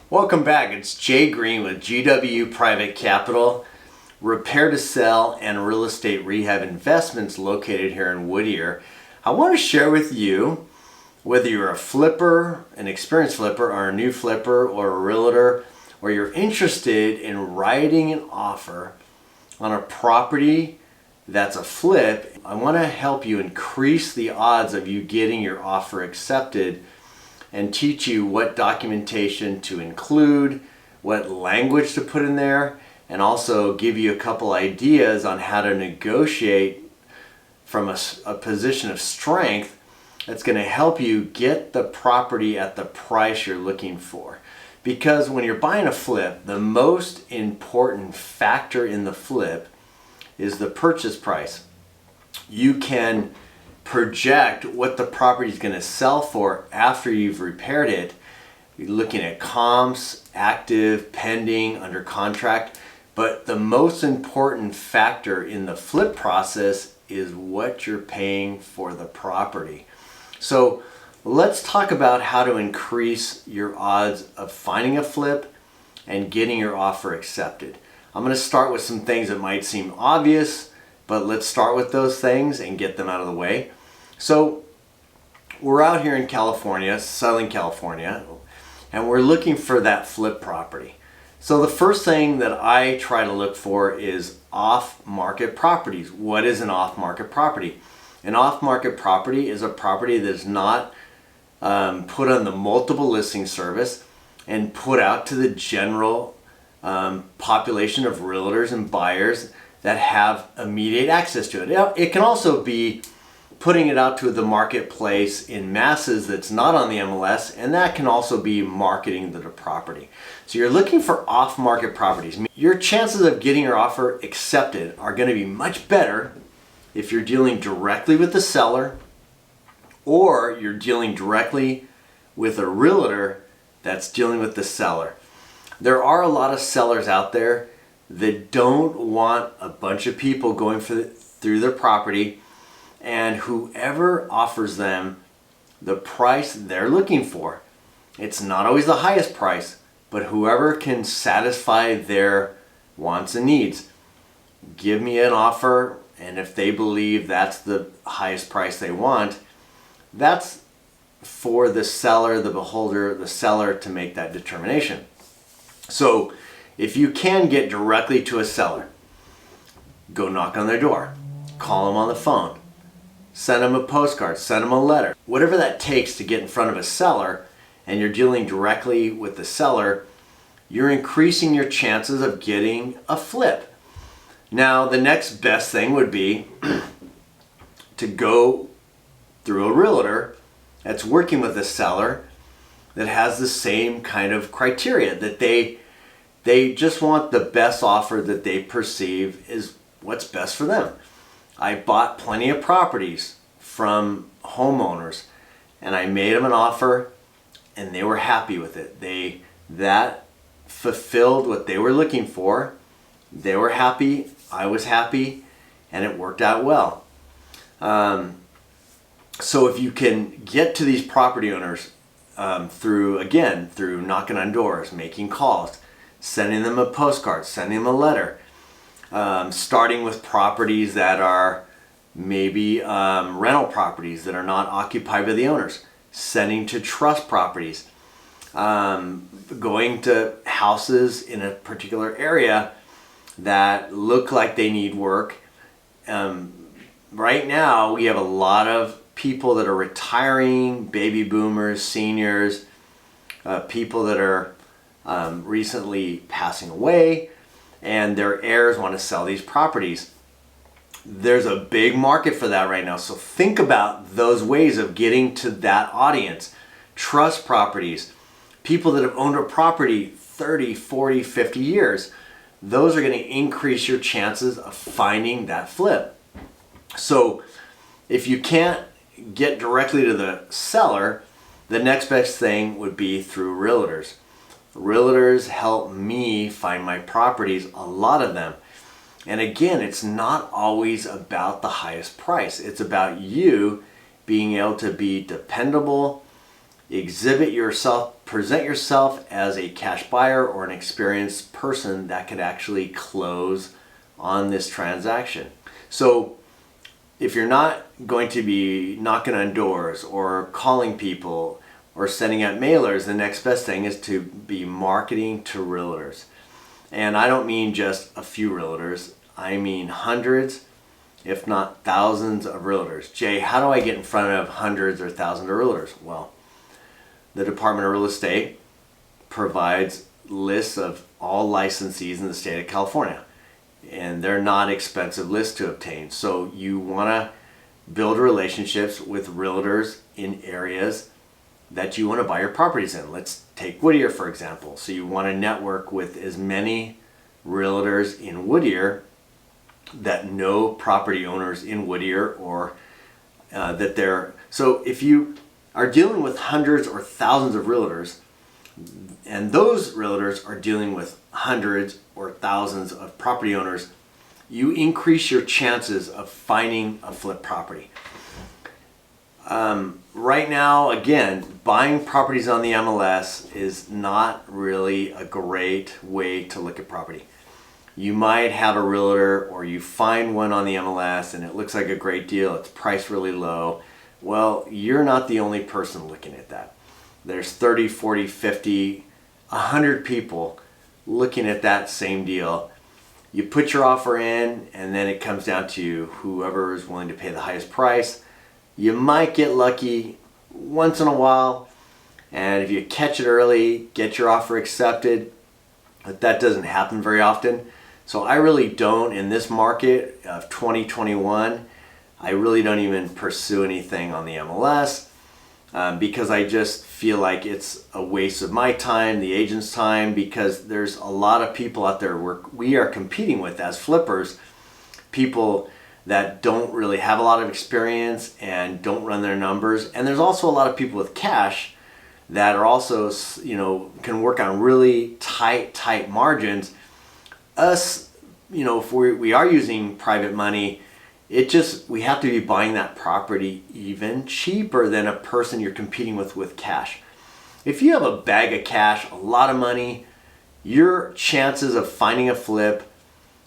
Welcome back. It's Jay Green with GW Private Capital, repair to sell and real estate rehab investments located here in Whittier. I want to share with you, whether you're a flipper, an experienced flipper, or a new flipper, or a realtor, or you're interested in writing an offer on a property that's a flip, I want to help you increase the odds of you getting your offer accepted and teach you what documentation to include, what language to put in there, and also give you a couple ideas on how to negotiate from a position of strength that's going to help you get the property at the price you're looking for. Because when you're buying a flip, the most important factor in the flip is the purchase price. You can project what the property is going to sell for after you've repaired it. You're looking at comps, active, pending, under contract. But the most important factor in the flip process is what you're paying for the property. So let's talk about how to increase your odds of finding a flip and getting your offer accepted. I'm going to start with some things that might seem obvious, but let's start with those things and get them out of the way. So we're out here in California, Southern California, and we're looking for that flip property. So the first thing that I try to look for is off-market properties. What is an off-market property? An off-market property is a property that is not put on the multiple listing service and put out to the general population of realtors and buyers that have immediate access to it. It can also be putting it out to the marketplace in masses that's not on the MLS, and that can also be marketing the property. So you're looking for off-market properties. Your chances of getting your offer accepted are going to be much better if you're dealing directly with the seller or you're dealing directly with a realtor that's dealing with the seller. There are a lot of sellers out there that don't want a bunch of people going through their property, and whoever offers them the price they're looking for, it's not always the highest price, but whoever can satisfy their wants and needs. Give me an offer, and if they believe that's the highest price they want, that's for the seller, the beholder, the seller to make that determination. So if you can get directly to a seller, go knock on their door, call them on the phone, send them a postcard, send them a letter. Whatever that takes to get in front of a seller, and you're dealing directly with the seller, you're increasing your chances of getting a flip. Now, the next best thing would be to go through a realtor that's working with a seller that has the same kind of criteria, that they just want the best offer that they perceive is what's best for them. I bought plenty of properties from homeowners, and I made them an offer and they were happy with it. That fulfilled what they were looking for. They were happy, I was happy, and it worked out well. So if you can get to these property owners through knocking on doors, making calls, sending them a postcard, sending them a letter, starting with properties that are maybe rental properties that are not occupied by the owners, sending to trust properties, going to houses in a particular area that look like they need work. Right now we have a lot of people that are retiring, baby boomers, seniors, people that are recently passing away, and their heirs want to sell these properties. There's a big market for that right now. So think about those ways of getting to that audience. Trust properties, people that have owned a property 30, 40, 50 years. Those are going to increase your chances of finding that flip. So if you can't get directly to the seller, the next best thing would be through realtors. Realtors help me find my properties, a lot of them. And again, it's not always about the highest price. It's about you being able to be dependable. present yourself as a cash buyer or an experienced person that could actually close on this transaction. So if you're not going to be knocking on doors or calling people or sending out mailers, the next best thing is to be marketing to realtors. And I don't mean just a few realtors, I mean hundreds, if not thousands of realtors. Jay, how do I get in front of hundreds or thousands of realtors? Well, the Department of Real Estate provides lists of all licensees in the state of California, and they're not expensive lists to obtain. So you want to build relationships with realtors in areas that you want to buy your properties in. Let's take Whittier, for example. So you want to network with as many realtors in Whittier that know property owners in Whittier, or that they're, so if you are dealing with hundreds or thousands of realtors, and those realtors are dealing with hundreds or thousands of property owners, you increase your chances of finding a flip property. Right now, again, buying properties on the MLS is not really a great way to look at property. You might have a realtor, or you find one on the MLS and it looks like a great deal, it's priced really low. Well, you're not the only person looking at that. There's 30, 40, 50, 100 people looking at that same deal. You put your offer in, and then it comes down to whoever is willing to pay the highest price. You might get lucky once in a while, and if you catch it early, get your offer accepted, but that doesn't happen very often. So I really don't, in this market of 2021, I really don't even pursue anything on the MLS because I just feel like it's a waste of my time, the agent's time, because there's a lot of people out there we are competing with as flippers, people that don't really have a lot of experience and don't run their numbers. And there's also a lot of people with cash that are also, can work on really tight margins. Us, if we are using private money, we have to be buying that property even cheaper than a person you're competing with cash. If you have a bag of cash, a lot of money, your chances of finding a flip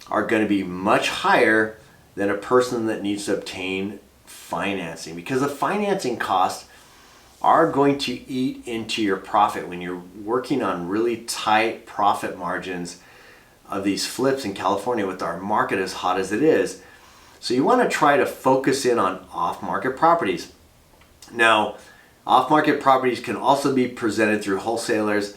are going to be much higher than a person that needs to obtain financing, because the financing costs are going to eat into your profit when you're working on really tight profit margins of these flips in California with our market as hot as it is. So you want to try to focus in on off-market properties. Now, off-market properties can also be presented through wholesalers,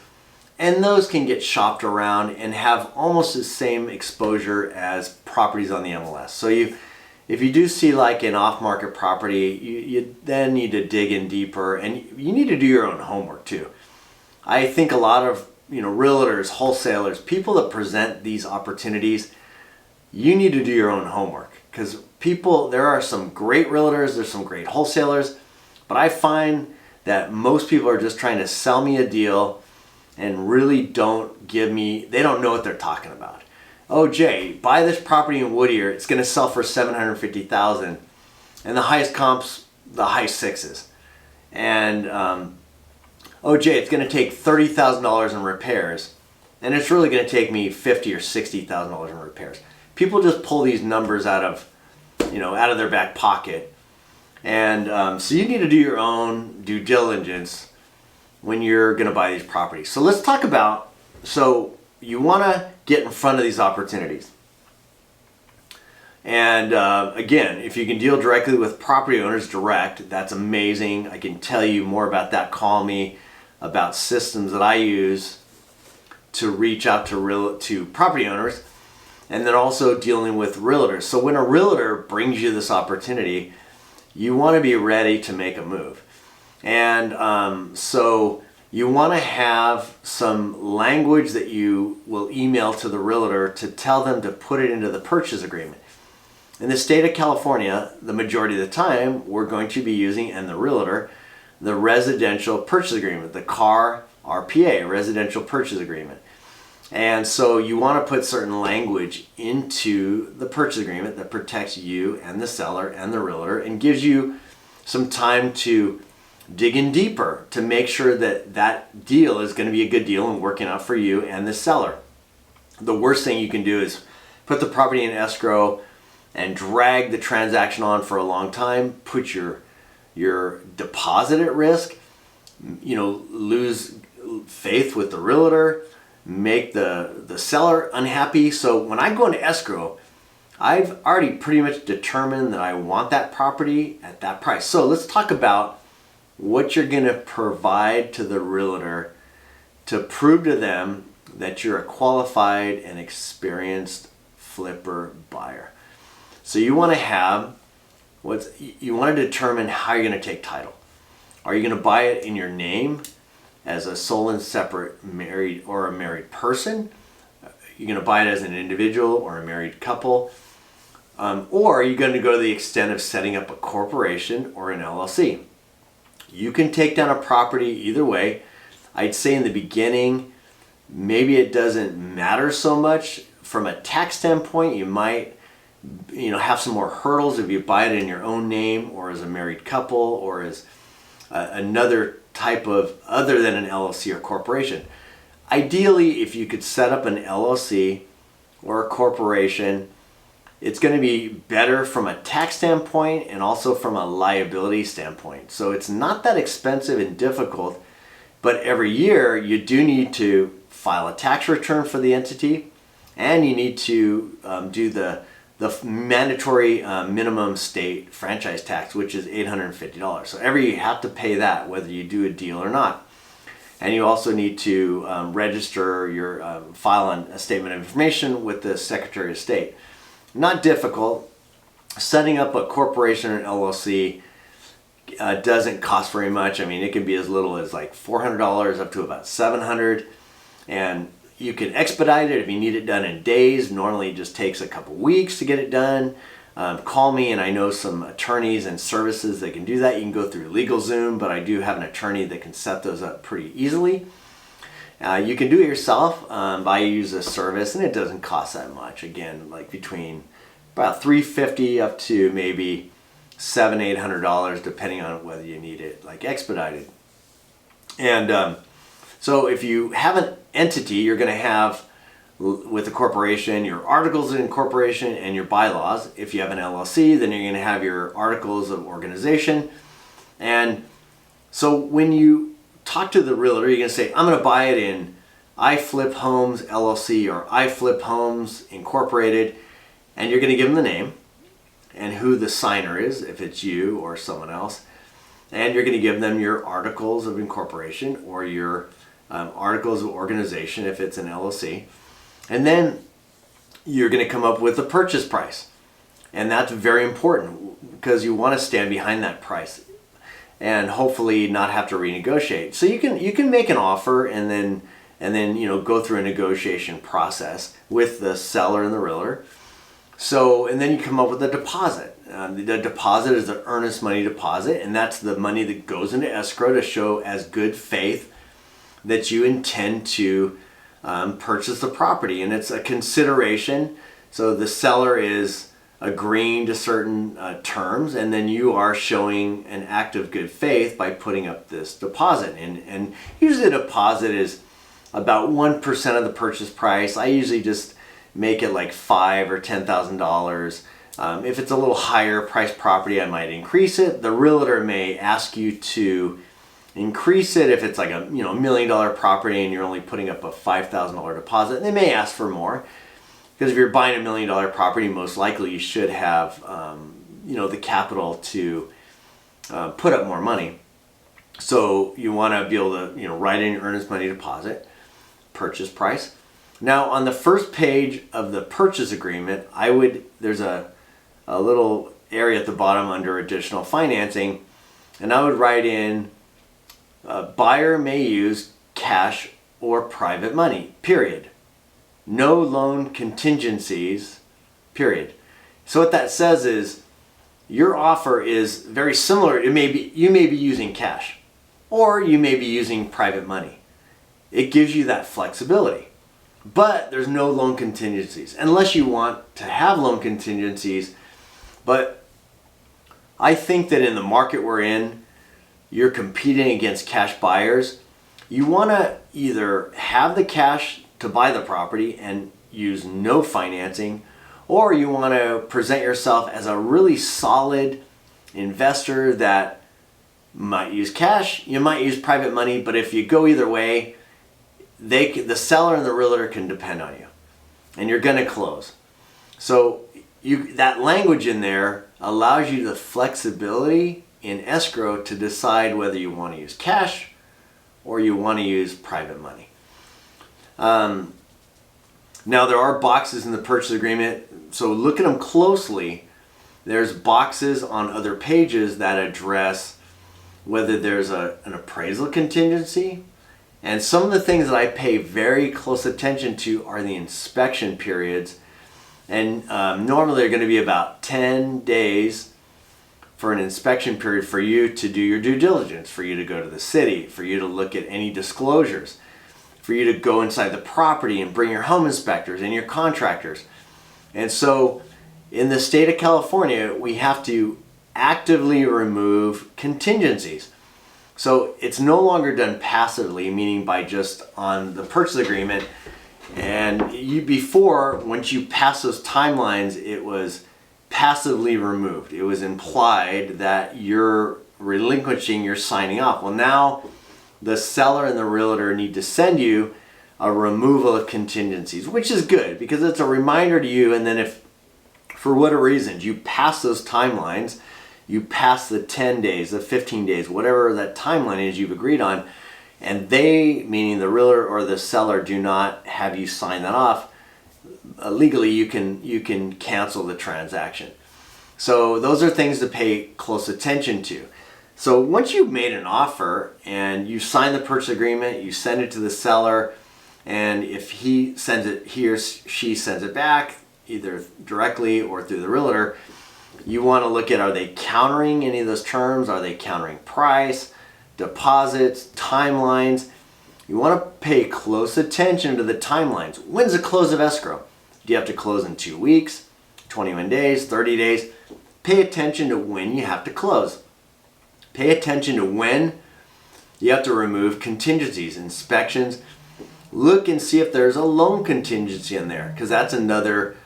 and those can get shopped around and have almost the same exposure as properties on the MLS. So if you do see like an off-market property, you then need to dig in deeper, and you need to do your own homework too. I think a lot of realtors, wholesalers, people that present these opportunities, you need to do your own homework, because there are some great realtors, there's some great wholesalers, but I find that most people are just trying to sell me a deal and really they don't know what they're talking about. Oh, Jay, buy this property in Whittier, it's going to sell for $750,000, and the highest comps, the high sixes. And oh, Jay, it's going to take $30,000 in repairs, and it's really going to take me $50,000 or $60,000 in repairs. People just pull these numbers out of their back pocket, and so you need to do your own due diligence when you're going to buy these properties. So let's talk about, so you want to get in front of these opportunities. And again, if you can deal directly with property owners direct, that's amazing. I can tell you more about that. Call me about systems that I use to reach out to property owners, and then also dealing with realtors. So when a realtor brings you this opportunity, you want to be ready to make a move. And so you want to have some language that you will email to the realtor to tell them to put it into the purchase agreement. In the state of California, the majority of the time, we're going to be using, and the realtor, the residential purchase agreement, the CAR RPA, residential purchase agreement. And so you want to put certain language into the purchase agreement that protects you and the seller and the realtor, and gives you some time to digging deeper to make sure that that deal is going to be a good deal and working out for you and the seller. The worst thing you can do is put the property in escrow and drag the transaction on for a long time, put your deposit at risk, lose faith with the realtor, make the seller unhappy. So when I go into escrow, I've already pretty much determined that I want that property at that price. So let's talk about what you're going to provide to the realtor to prove to them that you're a qualified and experienced flipper buyer. So you want to determine how you're going to take title. Are you going to buy it in your name as a sole and separate married or a married person? You're going to buy it as an individual or a married couple? Or are you going to go to the extent of setting up a corporation or an LLC? You can take down a property either way. I'd say in the beginning, maybe it doesn't matter so much. From a tax standpoint, you might have some more hurdles if you buy it in your own name or as a married couple or as another type of other than an LLC or corporation. Ideally, if you could set up an LLC or a corporation, it's going to be better from a tax standpoint and also from a liability standpoint. So it's not that expensive and difficult, but every year you do need to file a tax return for the entity, and you need to do the mandatory minimum state franchise tax, which is $850. So every year you have to pay that whether you do a deal or not. And you also need to register your file on a statement of information with the Secretary of State. Not difficult. Setting up a corporation or an LLC doesn't cost very much. I mean, it can be as little as like $400 up to about $700, and you can expedite it if you need it done in days. Normally it just takes a couple weeks to get it done. Call me and I know some attorneys and services that can do that. You can go through LegalZoom, but I do have an attorney that can set those up pretty easily. You can do it yourself. I use a service and it doesn't cost that much. Again, like between about $350 up to maybe $700-800 depending on whether you need it like expedited. And so if you have an entity, you're going to have with a corporation your articles of incorporation and your bylaws. If you have an LLC, then you're going to have your articles of organization. And so when you talk to the realtor, you're going to say, I'm going to buy it in I Flip Homes LLC or I Flip Homes Incorporated, and you're going to give them the name and who the signer is, if it's you or someone else, and you're going to give them your articles of incorporation or your articles of organization if it's an LLC, and then you're going to come up with a purchase price. And that's very important because you want to stand behind that price and hopefully not have to renegotiate. So you can make an offer and then go through a negotiation process with the seller and the realtor. So, and then you come up with a deposit. The deposit is the earnest money deposit, and that's the money that goes into escrow to show as good faith that you intend to purchase the property. And it's a consideration. So the seller is agreeing to certain terms, and then you are showing an act of good faith by putting up this deposit. And usually the deposit is about 1% of the purchase price. I usually just make it like $5,000 or $10,000. If it's a little higher price property, I might increase it. The realtor may ask you to increase it if it's like a $1 million property and you're only putting up a $5,000 deposit. They may ask for more because if you're buying a $1 million property, most likely you should have the capital to put up more money. So you want to be able to write in your earnest money deposit, purchase price. Now on the first page of the purchase agreement, there's a little area at the bottom under additional financing, and I would write in buyer may use cash or private money, period. No loan contingencies, period. So what that says is your offer is very similar. You may be using cash or you may be using private money. It gives you that flexibility. But there's no loan contingencies unless you want to have loan contingencies. But I think that in the market we're in, you're competing against cash buyers, you want to either have the cash to buy the property and use no financing, or you want to present yourself as a really solid investor that might use cash, you might use private money, but if you go either way, the seller and the realtor can depend on you, and you're going to close. So that language in there allows you the flexibility in escrow to decide whether you want to use cash or you want to use private money. Now there are boxes in the purchase agreement, so look at them closely. There's boxes on other pages that address whether there's an appraisal contingency. And some of the things that I pay very close attention to are the inspection periods. And normally they're going to be about 10 days for an inspection period for you to do your due diligence, for you to go to the city, for you to look at any disclosures, for you to go inside the property and bring your home inspectors and your contractors. And so in the state of California, we have to actively remove contingencies. So it's no longer done passively, meaning by just on the purchase agreement. And before, once you pass those timelines, it was passively removed. It was implied that you're relinquishing, you're signing off. Well, now the seller and the realtor need to send you a removal of contingencies, which is good because it's a reminder to you. And then if for whatever reasons you pass those timelines, you pass the 10 days, the 15 days, whatever that timeline is you've agreed on, and they, meaning the realtor or the seller, do not have you sign that off, legally you can cancel the transaction. So those are things to pay close attention to. So once you've made an offer and you sign the purchase agreement, you send it to the seller, and if he or she sends it back, either directly or through the realtor, you want to look at, are they countering any of those terms? Are they countering price, deposits, timelines? You want to pay close attention to the timelines. When's the close of escrow? Do you have to close in 2 weeks, 21 days, 30 days? Pay attention to when you have to close. Pay attention to when you have to remove contingencies, inspections. Look and see if there's a loan contingency in there, because that's another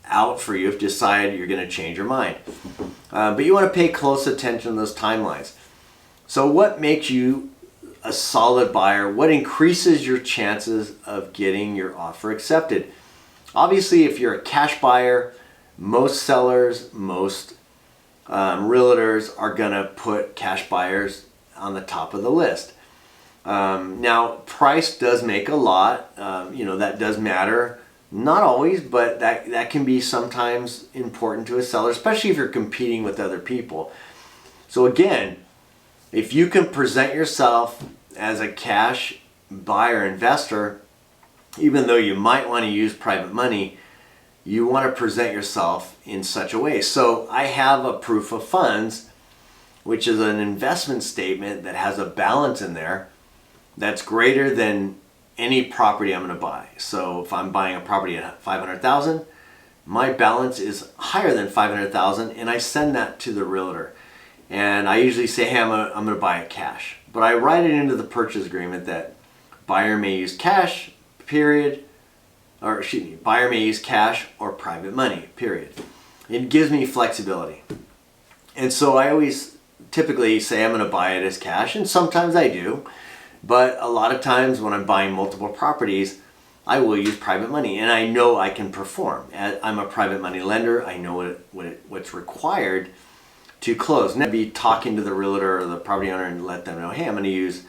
out for you if you decide you're going to change your mind. But you want to pay close attention to those timelines. So what makes you a solid buyer? What increases your chances of getting your offer accepted? Obviously, if you're a cash buyer, most sellers, most realtors are going to put cash buyers on the top of the list. Now, price does make a lot. That does matter. Not always, but that can be sometimes important to a seller, especially if you're competing with other people. So again, if you can present yourself as a cash buyer investor, even though you might want to use private money, you want to present yourself in such a way. So I have a proof of funds, which is an investment statement that has a balance in there that's greater than any property I'm going to buy. So if I'm buying a property at $500,000, my balance is higher than $500,000, and I send that to the realtor. And I usually say, hey, I'm going to buy it cash. But I write it into the purchase agreement that buyer may use cash, period, buyer may use cash or private money, period. It gives me flexibility. And so I always typically say I'm going to buy it as cash, and sometimes I do. But a lot of times when I'm buying multiple properties, I will use private money, and I know I can perform. I'm a private money lender. I know what's required to close. Now, be talking to the realtor or the property owner and let them know, hey, I'm going to use,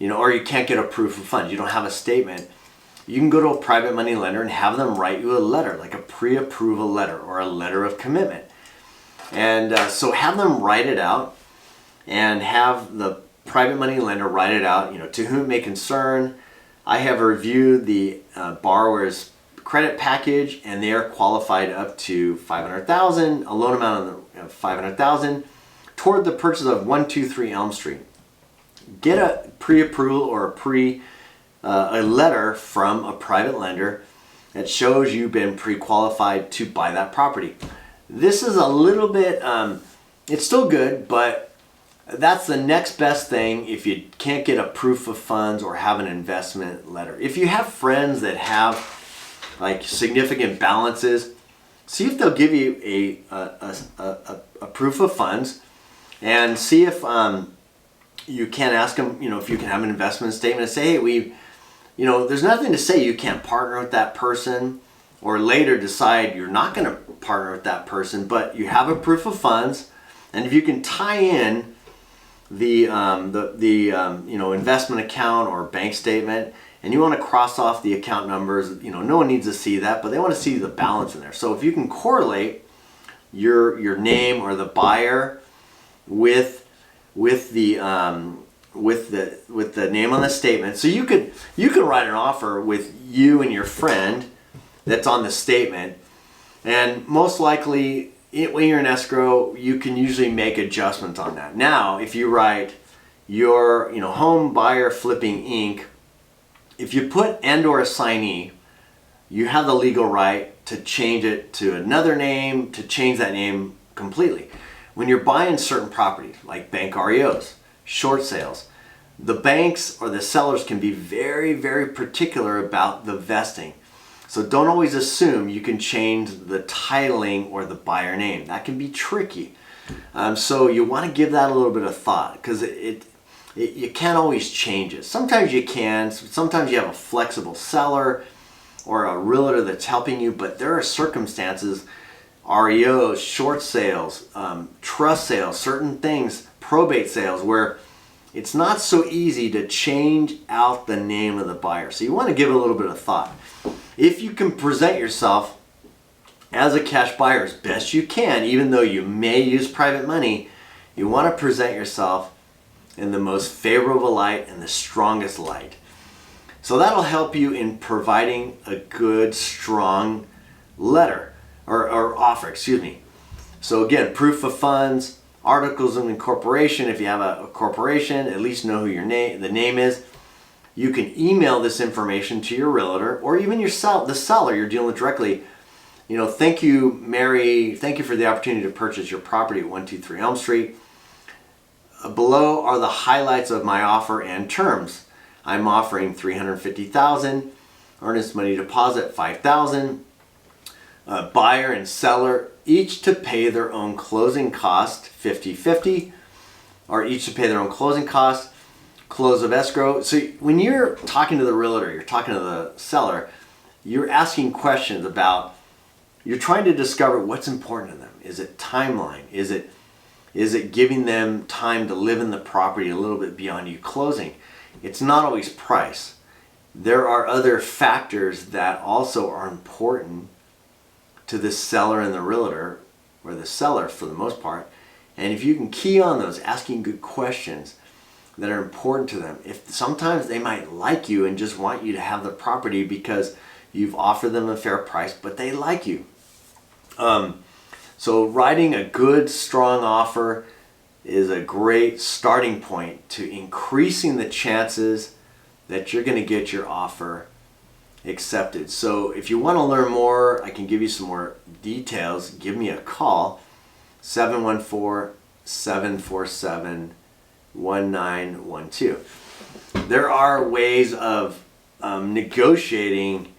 or you can't get a proof of funds. You don't have a statement. You can go to a private money lender and have them write you a letter, like a pre-approval letter or a letter of commitment. And so have them write it out, and have the private money lender write it out, to whom it may concern. I have reviewed the borrower's credit package, and they are qualified up to $500,000, a loan amount of $500,000 toward the purchase of 123 Elm Street. Get a pre-approval or a letter from a private lender that shows you've been pre-qualified to buy that property. This is a little bit, it's still good, but That's the next best thing if you can't get a proof of funds or have an investment letter. If you have friends that have like significant balances, see if they'll give you a proof of funds, and see if you can ask them, if you can have an investment statement and say, hey, there's nothing to say you can't partner with that person or later decide you're not going to partner with that person, but you have a proof of funds, and if you can tie in the investment account or bank statement, and you want to cross off the account numbers, no one needs to see that, but they want to see the balance in there. So if you can correlate your name or the buyer with the name on the statement, so you could write an offer with you and your friend that's on the statement, and most likely when you're in escrow, you can usually make adjustments on that. Now, if you write your home buyer flipping Inc., if you put and or assignee, you have the legal right to change it to another name, to change that name completely. When you're buying certain properties like bank REOs, short sales, the banks or the sellers can be very, very particular about the vesting. So don't always assume you can change the titling or the buyer name. That can be tricky. So you want to give that a little bit of thought, because you can't always change it. Sometimes you can. Sometimes you have a flexible seller or a realtor that's helping you, but there are circumstances, REOs, short sales, trust sales, certain things, probate sales, where it's not so easy to change out the name of the buyer. So you want to give it a little bit of thought. If you can present yourself as a cash buyer as best you can, even though you may use private money, you want to present yourself in the most favorable light and the strongest light. So that'll help you in providing a good, strong letter or offer, So again, proof of funds, articles of incorporation. If you have a corporation, at least know who the name is. You can email this information to your realtor or even the seller you're dealing with directly. Thank you, Mary. Thank you for the opportunity to purchase your property at 123 Elm Street. Below are the highlights of my offer and terms. I'm offering $350,000, earnest money deposit $5,000, buyer and seller each to pay their own closing cost 50-50, or each to pay their own closing costs, close of escrow. So when you're talking to the realtor, you're talking to the seller, you're asking questions about, you're trying to discover what's important to them. Is it timeline? Is it giving them time to live in the property a little bit beyond you closing? It's not always price. There are other factors that also are important to the seller and the realtor, or the seller for the most part. And if you can key on those, asking good questions that are important to them. If sometimes they might like you and just want you to have the property because you've offered them a fair price, but they like you. So writing a good, strong offer is a great starting point to increasing the chances that you're going to get your offer accepted. So if you want to learn more, I can give you some more details. Give me a call, 714-747-1912. There are ways of negotiating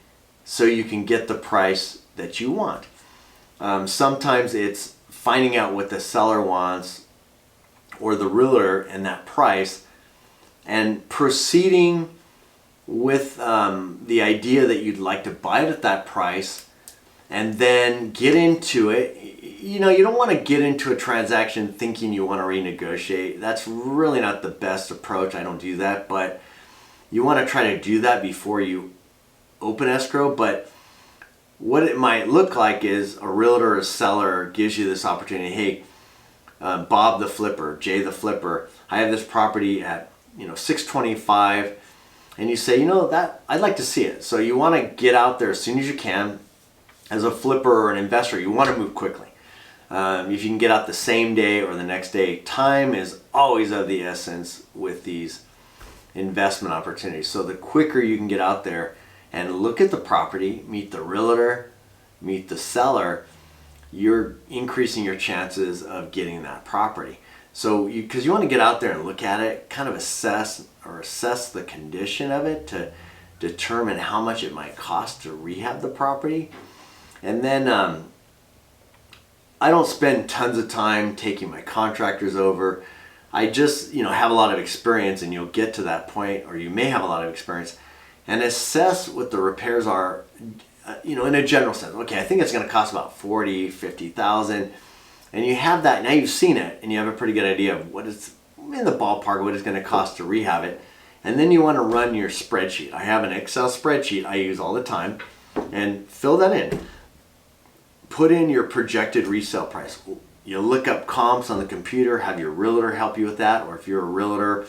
so you can get the price that you want. Sometimes it's finding out what the seller wants or the realtor and that price, and proceeding with the idea that you'd like to buy it at that price, and then get into it. You don't want to get into a transaction thinking you want to renegotiate. That's really not the best approach. I don't do that, but you want to try to do that before you open escrow. But what it might look like is a realtor or a seller gives you this opportunity. Hey, Bob the flipper, Jay the flipper, I have this property at $625, and you say, that I'd like to see it. So you want to get out there as soon as you can. As a flipper or an investor, you want to move quickly. If you can get out the same day or the next day, time is always of the essence with these investment opportunities. So the quicker you can get out there and look at the property, meet the realtor, meet the seller, you're increasing your chances of getting that property. So because you want to get out there and look at it, kind of assess the condition of it to determine how much it might cost to rehab the property. And then I don't spend tons of time taking my contractors over. I just, have a lot of experience, and you'll get to that point, or you may have a lot of experience, and assess what the repairs are, in a general sense. Okay, I think it's going to cost about $40,000, $50,000, and you have that. Now you've seen it, and you have a pretty good idea of what is in the ballpark, what it's going to cost to rehab it. And then you want to run your spreadsheet. I have an Excel spreadsheet I use all the time, and fill that in. Put in your projected resale price. You look up comps on the computer, have your realtor help you with that, or if you're a realtor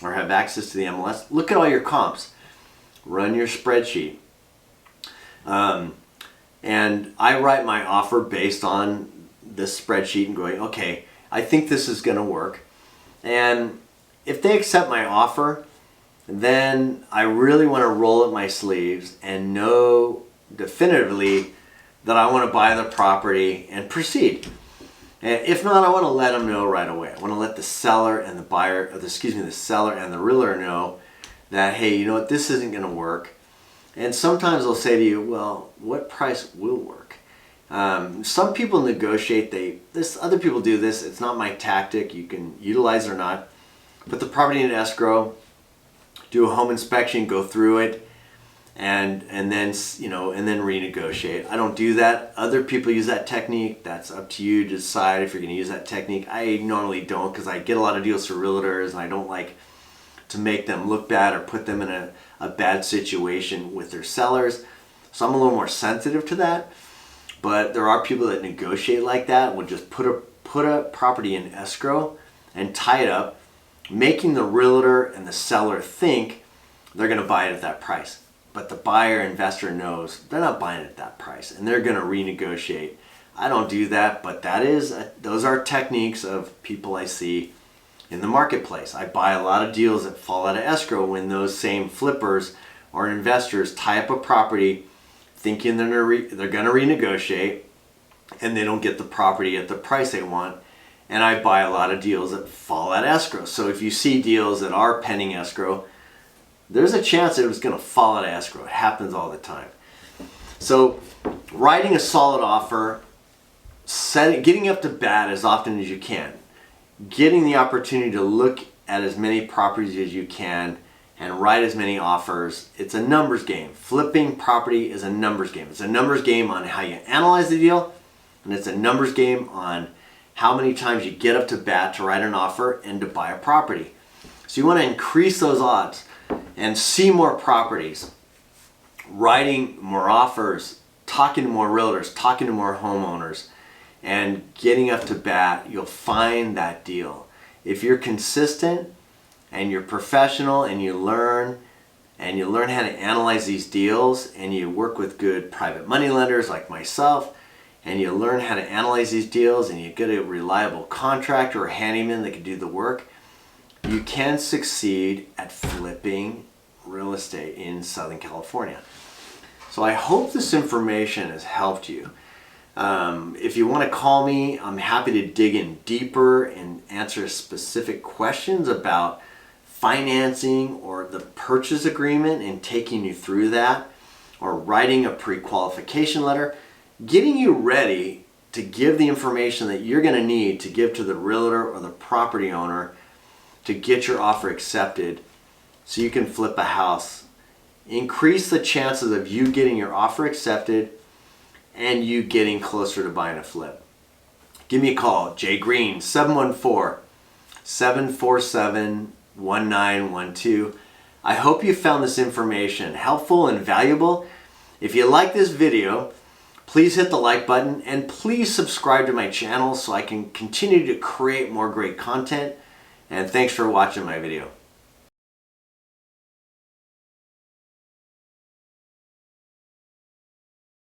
or have access to the MLS, look at all your comps. Run your spreadsheet. And I write my offer based on this spreadsheet and going, okay, I think this is going to work. And if they accept my offer, then I really want to roll up my sleeves and know definitively that I want to buy the property and proceed. And if not, I want to let them know right away. I want to let the seller and the seller and the realtor know that, hey, you know what, this isn't going to work. And sometimes they'll say to you, well, what price will work? Some people negotiate. Other people do this. It's not my tactic. You can utilize it or not. Put the property in escrow, do a home inspection, go through it, and then renegotiate. I don't do that. Other people use that technique. That's up to you to decide if you're going to use that technique. I normally don't, because I get a lot of deals for realtors, and I don't like to make them look bad or put them in a bad situation with their sellers. So I'm a little more sensitive to that. But there are people that negotiate like that. Will just put a property in escrow and tie it up, making the realtor and the seller think they're going to buy it at that price. But the buyer investor knows they're not buying it at that price, and they're going to renegotiate. I don't do that, but those are techniques of people I see in the marketplace. I buy a lot of deals that fall out of escrow when those same flippers or investors tie up a property thinking they're going to renegotiate, and they don't get the property at the price they want. And I buy a lot of deals that fall out of escrow. So if you see deals that are pending escrow, there's a chance that it was going to fall out of escrow. It happens all the time. So writing a solid offer, getting up to bat as often as you can, getting the opportunity to look at as many properties as you can and write as many offers. It's a numbers game. Flipping property is a numbers game. It's a numbers game on how you analyze the deal, and it's a numbers game on how many times you get up to bat to write an offer and to buy a property. So you want to increase those odds and see more properties, writing more offers, talking to more realtors, talking to more homeowners, and getting up to bat. You'll find that deal. If you're consistent and you're professional and you learn how to analyze these deals, and you work with good private money lenders like myself, and you learn how to analyze these deals, and you get a reliable contractor or handyman that can do the work, you can succeed at flipping real estate in Southern California. So I hope this information has helped you. If you want to call me, I'm happy to dig in deeper and answer specific questions about financing or the purchase agreement and taking you through that, or writing a pre-qualification letter, getting you ready to give the information that you're going to need to give to the realtor or the property owner to get your offer accepted so you can flip a house. Increase the chances of you getting your offer accepted and you getting closer to buying a flip. Give me a call, Jay Green, 714-747-1912. I hope you found this information helpful and valuable. If you like this video, please hit the like button, and please subscribe to my channel so I can continue to create more great content. And thanks for watching my video.